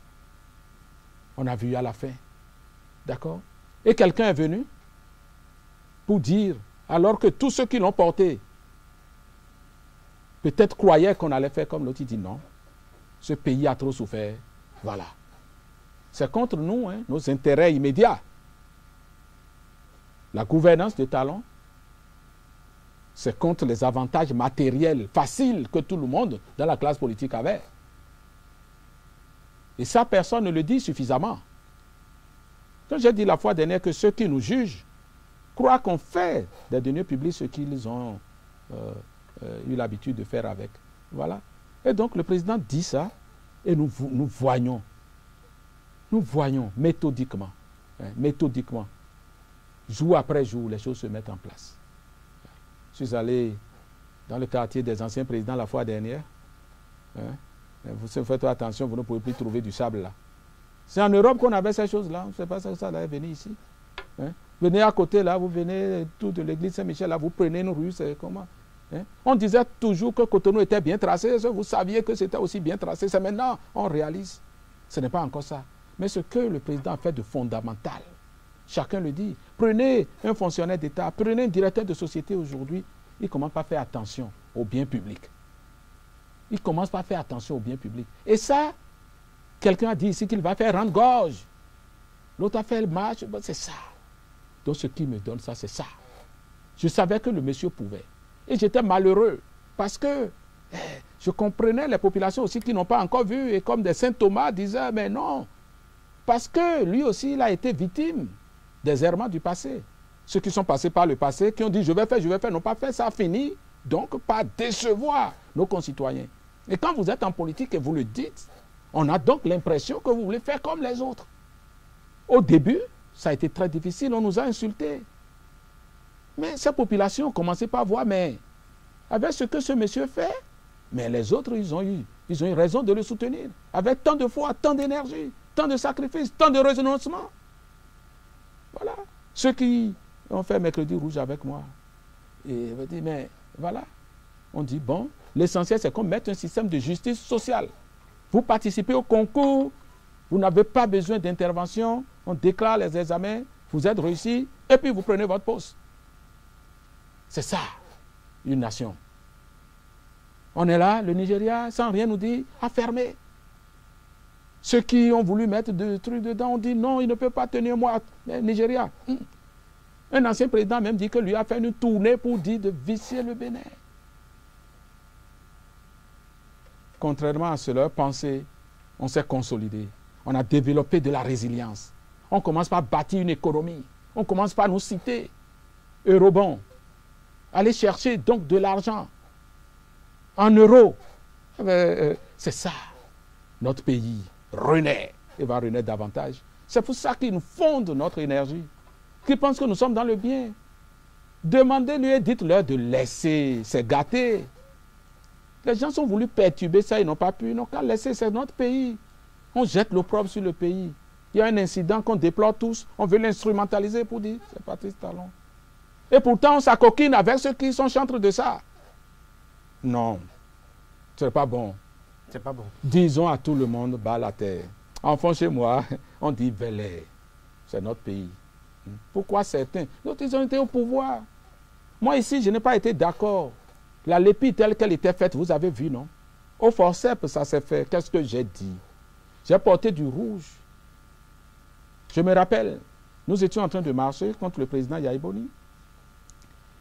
On a vu à la fin. D'accord? Et quelqu'un est venu pour dire, alors que tous ceux qui l'ont porté peut-être croyaient qu'on allait faire comme l'autre, il dit non. Ce pays a trop souffert. Voilà. C'est contre nous, hein, nos intérêts immédiats. La gouvernance de Talon, c'est contre les avantages matériels faciles que tout le monde dans la classe politique avait. Et ça, personne ne le dit suffisamment. Quand j'ai dit la fois dernière que ceux qui nous jugent croient qu'on fait des deniers publics ce qu'ils ont eu l'habitude de faire avec. Voilà. Et donc le président dit ça et nous voyons méthodiquement, hein, méthodiquement, jour après jour, les choses se mettent en place. Je suis allé dans le quartier des anciens présidents la fois dernière. Hein, vous faites attention, vous ne pouvez plus trouver du sable là. C'est en Europe qu'on avait ces choses-là. C'est pas ça que ça allait venir ici. Hein? Venez à côté là, vous venez tout de l'église Saint-Michel là, vous prenez une rue, c'est comment? Hein? On disait toujours que Cotonou était bien tracé. Vous saviez que c'était aussi bien tracé. C'est maintenant, on réalise. Ce n'est pas encore ça. Mais ce que le président a fait de fondamental, chacun le dit. Prenez un fonctionnaire d'État, prenez un directeur de société aujourd'hui, il ne commence pas à faire attention au bien public. Il ne commence pas à faire attention au bien public. Et ça, quelqu'un a dit ici qu'il va faire rendre gorge. L'autre a fait le match, bon, c'est ça. Donc ce qui me donne ça, c'est ça. Je savais que le monsieur pouvait. Et j'étais malheureux parce que je comprenais les populations aussi qui n'ont pas encore vu. Et comme des Saint Thomas disaient, mais non. Parce que lui aussi, il a été victime des errements du passé. Ceux qui sont passés par le passé, qui ont dit je vais faire, n'ont pas fait, ça a fini. Donc, pas décevoir nos concitoyens. Et quand vous êtes en politique et vous le dites, on a donc l'impression que vous voulez faire comme les autres. Au début, ça a été très difficile, on nous a insultés. Mais ces populations ont commencé par voir, mais avec ce que ce monsieur fait, mais les autres, ils ont eu raison de le soutenir. Avec tant de foi, tant d'énergie, tant de sacrifices, tant de renoncement. Voilà. Ceux qui ont fait Mercredi Rouge avec moi, et on dit, mais voilà. On dit, bon, l'essentiel, c'est qu'on mette un système de justice sociale. Vous participez au concours, vous n'avez pas besoin d'intervention, on déclare les examens, vous êtes réussi, et puis vous prenez votre poste. C'est ça, une nation. On est là, le Nigeria, sans rien nous dire, a fermé. Ceux qui ont voulu mettre des trucs dedans, on dit non, il ne peut pas tenir moi. Mais Nigeria, un ancien président même dit que lui a fait une tournée pour dire de vicier le Bénin. Contrairement à cela, penser, on s'est consolidé. On a développé de la résilience. On commence par bâtir une économie. On commence par nous citer. Eurobond. Aller chercher donc de l'argent en euros. C'est ça. Notre pays renaît et va renaître davantage. C'est pour ça qu'ils nous fondent notre énergie. Qu'ils pensent que nous sommes dans le bien. Demandez-lui et dites-leur de laisser se gâter. Les gens ont voulu perturber ça, ils n'ont pas pu. Ils n'ont qu'à laisser, c'est notre pays. On jette l'opprobre sur le pays. Il y a un incident qu'on déplore tous. On veut l'instrumentaliser pour dire, c'est Patrice Talon. Et pourtant, on s'acoquine avec ceux qui sont chantres de ça. Non, ce n'est pas bon. C'est pas bon. Disons à tout le monde, bas la terre. Enfin, chez moi, on dit Velay. C'est notre pays. Pourquoi certains? D'autres, ils ont été au pouvoir. Moi, ici, je n'ai pas été d'accord. La lépie telle qu'elle était faite, vous avez vu, non? Au forceps, ça s'est fait. Qu'est-ce que j'ai dit? J'ai porté du rouge. Je me rappelle, nous étions en train de marcher contre le président Yahya Boni.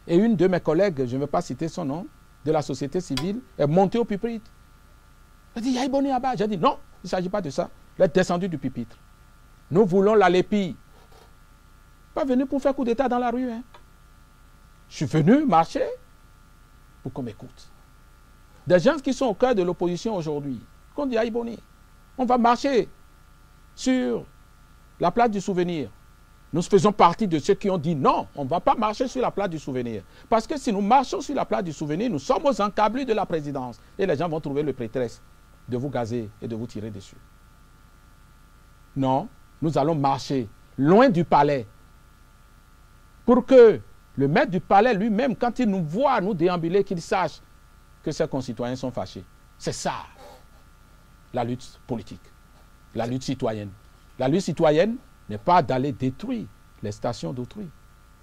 Et une de mes collègues, je ne vais pas citer son nom, de la société civile, est montée au pupitre. Elle dit, Yahya Boni là-bas. J'ai dit, non, il ne s'agit pas de ça. Elle est descendue du pupitre. Nous voulons la lépie. Pas venu pour faire coup d'état dans la rue. Hein. Je suis venu marcher pour qu'on m'écoute. Des gens qui sont au cœur de l'opposition aujourd'hui, qu'on dit Yahya Boni, on va marcher sur la place du souvenir. Nous faisons partie de ceux qui ont dit non, on ne va pas marcher sur la place du souvenir. Parce que si nous marchons sur la place du souvenir, nous sommes aux encablures de la présidence. Et les gens vont trouver le prétexte de vous gazer et de vous tirer dessus. Non, nous allons marcher loin du palais. Pour que le maître du palais lui-même, quand il nous voit nous déambuler, qu'il sache que ses concitoyens sont fâchés. C'est ça, la lutte politique, la lutte citoyenne. La lutte citoyenne n'est pas d'aller détruire les stations d'autrui.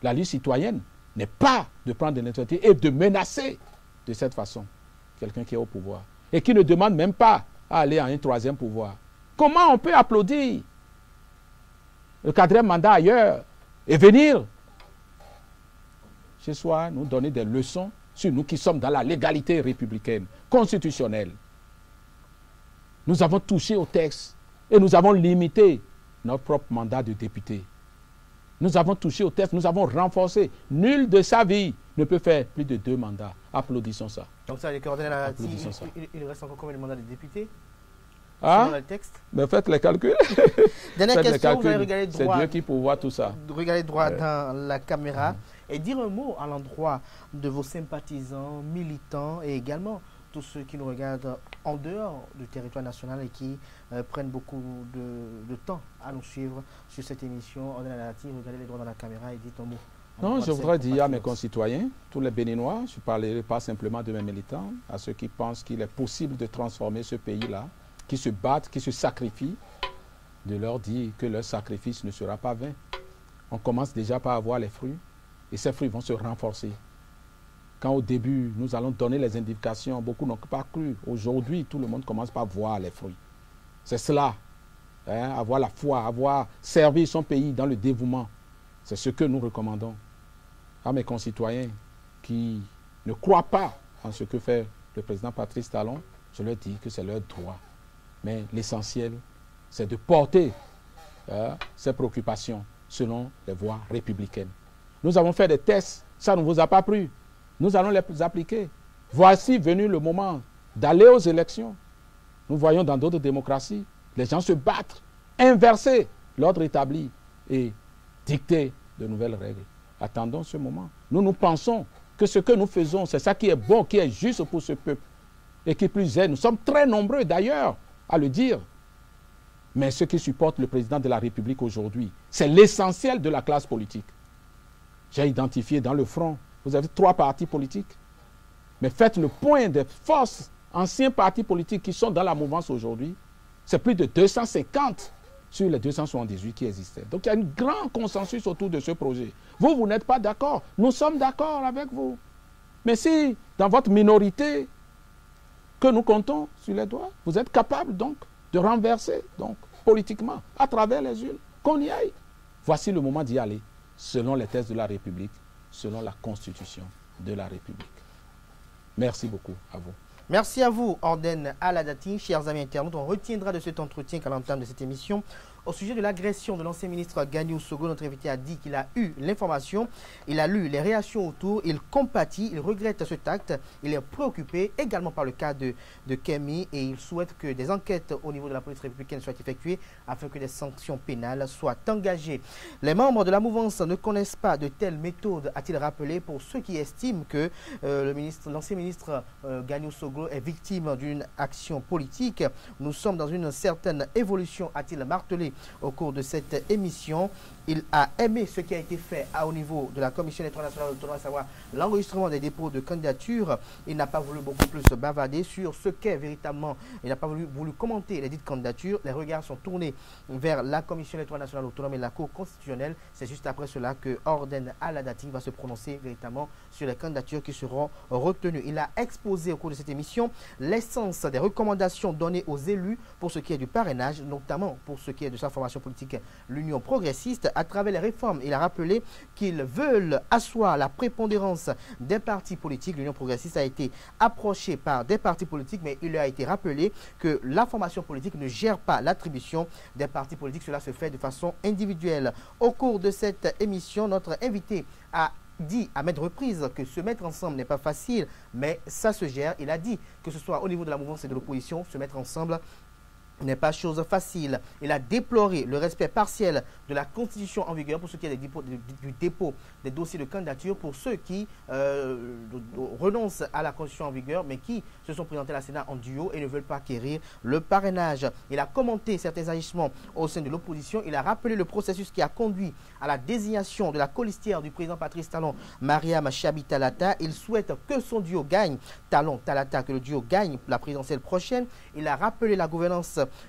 La lutte citoyenne n'est pas de prendre de l'initiative et de menacer de cette façon quelqu'un qui est au pouvoir et qui ne demande même pas à aller à un troisième pouvoir. Comment on peut applaudir le quatrième mandat ailleurs et venir chez soi nous donner des leçons sur nous qui sommes dans la légalité républicaine, constitutionnelle? Nous avons touché au texte et nous avons limité notre propre mandat de député. Nous avons touché au texte, nous avons renforcé. Nul de sa vie ne peut faire plus de 2 mandats. Applaudissons ça. Donc ça, les coordonnateurs, il reste encore combien de mandats de député? Ah, le texte? Mais faites les calculs. Dernière question, vous allez regarder droit. C'est Dieu qui pourvoit tout ça. Regardez droit dans la caméra et dire un mot à l'endroit de vos sympathisants, militants et également tous ceux qui nous regardent en dehors du territoire national et qui prennent beaucoup de temps à nous suivre sur cette émission. Regardez les droits dans la caméra et dites un mot. Non, je voudrais dire à mes concitoyens, tous les Béninois, je ne parlerai pas simplement de mes militants, à ceux qui pensent qu'il est possible de transformer ce pays-là, qui se battent, qui se sacrifient, de leur dire que leur sacrifice ne sera pas vain. On commence déjà par avoir les fruits et ces fruits vont se renforcer. Quand au début, nous allons donner les indications, beaucoup n'ont pas cru. Aujourd'hui, tout le monde commence par voir les fruits. C'est cela, hein, avoir la foi, avoir servi son pays dans le dévouement. C'est ce que nous recommandons à mes concitoyens qui ne croient pas en ce que fait le président Patrice Talon. Je leur dis que c'est leur droit. Mais l'essentiel, c'est de porter ces préoccupations selon les voies républicaines. Nous avons fait des tests, ça ne vous a pas plu. Nous allons les appliquer. Voici venu le moment d'aller aux élections. Nous voyons dans d'autres démocraties, les gens se battent, inverser l'ordre établi et dicter de nouvelles règles. Attendons ce moment. Nous pensons que ce que nous faisons, c'est ça qui est bon, qui est juste pour ce peuple. Et qui plus est, nous sommes très nombreux d'ailleurs à le dire. Mais ceux qui supportent le président de la République aujourd'hui, c'est l'essentiel de la classe politique. J'ai identifié dans le front, vous avez 3 partis politiques. Mais faites le point des forces, anciens partis politiques qui sont dans la mouvance aujourd'hui. C'est plus de 250 sur les 278 qui existaient. Donc il y a un grand consensus autour de ce projet. Vous n'êtes pas d'accord. Nous sommes d'accord avec vous. Mais si, dans votre minorité, que nous comptons sur les doigts, vous êtes capable donc de renverser donc, politiquement, à travers les urnes, qu'on y aille. Voici le moment d'y aller, selon les thèses de la République, selon la Constitution de la République. Merci beaucoup à vous. Merci à vous, Orden Aladati. Chers amis internautes, on retiendra de cet entretien qu'à l'entame de cette émission, au sujet de l'agression de l'ancien ministre Gagnou Sogo, notre invité a dit qu'il a eu l'information, il a lu les réactions autour, il compatit, il regrette cet acte, il est préoccupé également par le cas de Kémy et il souhaite que des enquêtes au niveau de la police républicaine soient effectuées afin que des sanctions pénales soient engagées. Les membres de la mouvance ne connaissent pas de telles méthodes, a-t-il rappelé, pour ceux qui estiment que l'ancien ministre Gagnou Sogo est victime d'une action politique. Nous sommes dans une certaine évolution, a-t-il martelé au cours de cette émission. Il a aimé ce qui a été fait au niveau de la Commission électorale nationale autonome, à savoir l'enregistrement des dépôts de candidatures. Il n'a pas voulu beaucoup plus se bavarder sur ce qu'est véritablement, il n'a pas voulu commenter les dites candidatures. Les regards sont tournés vers la Commission électorale nationale autonome et la Cour constitutionnelle. C'est juste après cela que Orden Aladati va se prononcer véritablement sur les candidatures qui seront retenues. Il a exposé au cours de cette émission l'essence des recommandations données aux élus pour ce qui est du parrainage, notamment pour ce qui est de sa formation politique, l'Union progressiste. À travers les réformes, il a rappelé qu'ils veulent asseoir la prépondérance des partis politiques. L'Union progressiste a été approchée par des partis politiques, mais il a été rappelé que la formation politique ne gère pas l'attribution des partis politiques. Cela se fait de façon individuelle. Au cours de cette émission, notre invité a dit à maintes reprises que se mettre ensemble n'est pas facile, mais ça se gère. Il a dit que ce soit au niveau de la mouvance et de l'opposition, se mettre ensemble n'est pas chose facile. Il a déploré le respect partiel de la Constitution en vigueur pour ce qui est du dépôt des dossiers de candidature pour ceux qui renoncent à la Constitution en vigueur mais qui se sont présentés à la Sénat en duo et ne veulent pas acquérir le parrainage. Il a commenté certains agissements au sein de l'opposition. Il a rappelé le processus qui a conduit à la désignation de la colistière du président Patrice Talon, Mariam Chabi Talata. Il souhaite que son duo gagne, Talon-Talata, que le duo gagne la présidentielle prochaine. Il a rappelé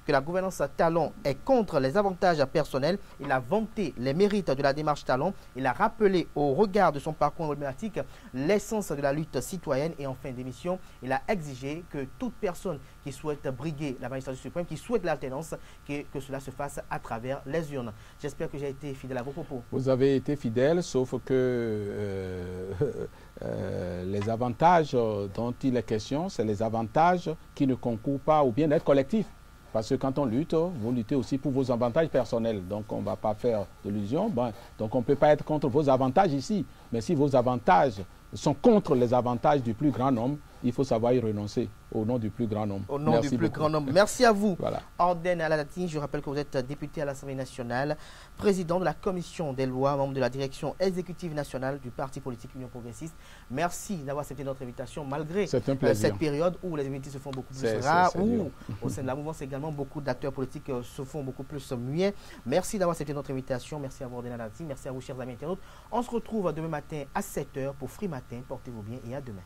que la gouvernance Talon est contre les avantages personnels. Il a vanté les mérites de la démarche Talon. Il a rappelé au regard de son parcours emblématique l'essence de la lutte citoyenne. Et en fin d'émission, il a exigé que toute personne qui souhaite briguer la magistrature suprême, qui souhaite l'alternance, que cela se fasse à travers les urnes. J'espère que j'ai été fidèle à vos propos. Vous avez été fidèle, sauf que les avantages dont il est question, c'est les avantages qui ne concourent pas au bien-être collectif. Parce que quand on lutte, vous luttez aussi pour vos avantages personnels. Donc on ne va pas faire d'illusions. Donc on ne peut pas être contre vos avantages ici. Mais si vos avantages sont contre les avantages du plus grand nombre, il faut savoir y renoncer au nom du plus grand nombre. Au nom du plus grand nombre. Merci à vous. Voilà. Orden Aladati, je rappelle que vous êtes député à l'Assemblée nationale, président de la commission des lois, membre de la direction exécutive nationale du parti politique Union progressiste. Merci d'avoir accepté notre invitation malgré cette période où les invités se font beaucoup plus rares, où au sein de la mouvance également beaucoup d'acteurs politiques se font beaucoup plus muets. Merci d'avoir accepté notre invitation. Merci à vous Orden Aladati. Merci à vous chers amis internautes. On se retrouve demain matin à 7h pour Free Matin. Portez-vous bien et à demain.